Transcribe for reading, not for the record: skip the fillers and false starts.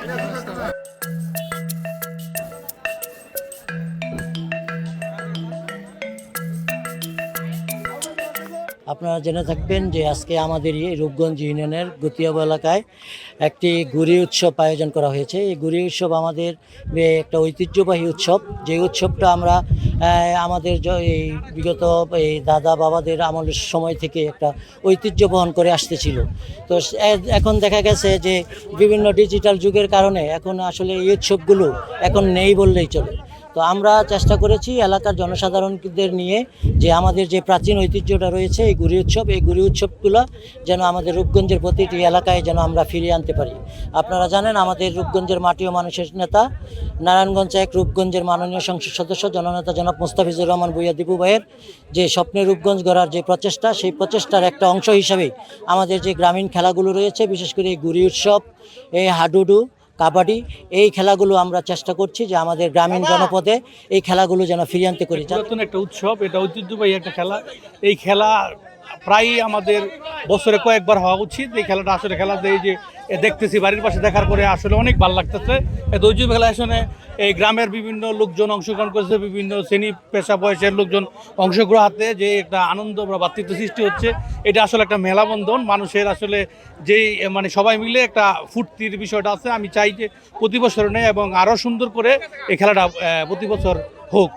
আপনারা জেনে থাকবেন যে আজকে আমাদের এই রূপগঞ্জ ইউনিয়নের গতিয়াব এলাকায় একটি গুড়ি উৎসব আয়োজন করা হয়েছে। এই গুড়ি উৎসব আমাদের একটা ঐতিহ্যবাহী উৎসব, যে উৎসবটা আমরা আমাদের এই বিগত এই দাদা বাবাদের আমলের সময় থেকে একটা ঐতিহ্য বহন করে আসতেছিল। তো এখন দেখা গেছে যে বিভিন্ন ডিজিটাল যুগের কারণে এখন আসলে এই উৎসবগুলো এখন নেই বললেই চলে। তো আমরা চেষ্টা করেছি এলাকার জনসাধারণদের নিয়ে যে আমাদের যে প্রাচীন ঐতিহ্যটা রয়েছে এই গুড়ি উৎসবগুলো যেন আমাদের রূপগঞ্জের প্রতিটি এলাকায় যেন আমরা ফিরিয়ে আনতে পারি। আপনারা জানেন আমাদের রূপগঞ্জের মাটি ও মানুষের নেতা নারায়ণগঞ্জ এক রূপগঞ্জের মাননীয় সংসদ সদস্য জননেতা জনাব মোস্তাফিজুর রহমান ভূঁইয়া দীপু ভাইয়ের যে স্বপ্নের রূপগঞ্জ গড়ার যে প্রচেষ্টা, সেই প্রচেষ্টার একটা অংশ হিসাবে আমাদের যে গ্রামীণ খেলাগুলো রয়েছে, বিশেষ করে এই গুড়ি উৎসব, এই হাডুডু, কাবাডি, এই খেলাগুলো আমরা চেষ্টা করছি যে আমাদের গ্রামীণ জনপদে এই খেলাগুলো যেন ফিরিয়ে আনতে করি। নতুন একটা উৎসব, এটা ঐতিহ্যবাহী একটা খেলা। এই খেলা প্রায়ই আমাদের বছরে কয়েকবার হওয়া উচিত। এই খেলাটা আসলে খেলাতে এই যে দেখতেছি বাড়ির পাশে দেখার পরে আসলে অনেক ভালো লাগতেছে। এই ঐতিহ্য খেলা আসলে এই গ্রামের বিভিন্ন লোকজন অংশগ্রহণ করেছে, বিভিন্ন শ্রেণী পেশা বয়সের লোকজন অংশগ্রহণে যে একটা আনন্দ বা ভ্রাতৃত্ব সৃষ্টি হচ্ছে, এটা আসলে একটা মেলাবন্ধন মানুষের আসলে যেই মানে সবাই মিলে একটা ফুর্তির বিষয়টা আছে। আমি চাই যে প্রতি বছর নেই এবং আরও সুন্দর করে এই খেলাটা প্রতি বছর হোক।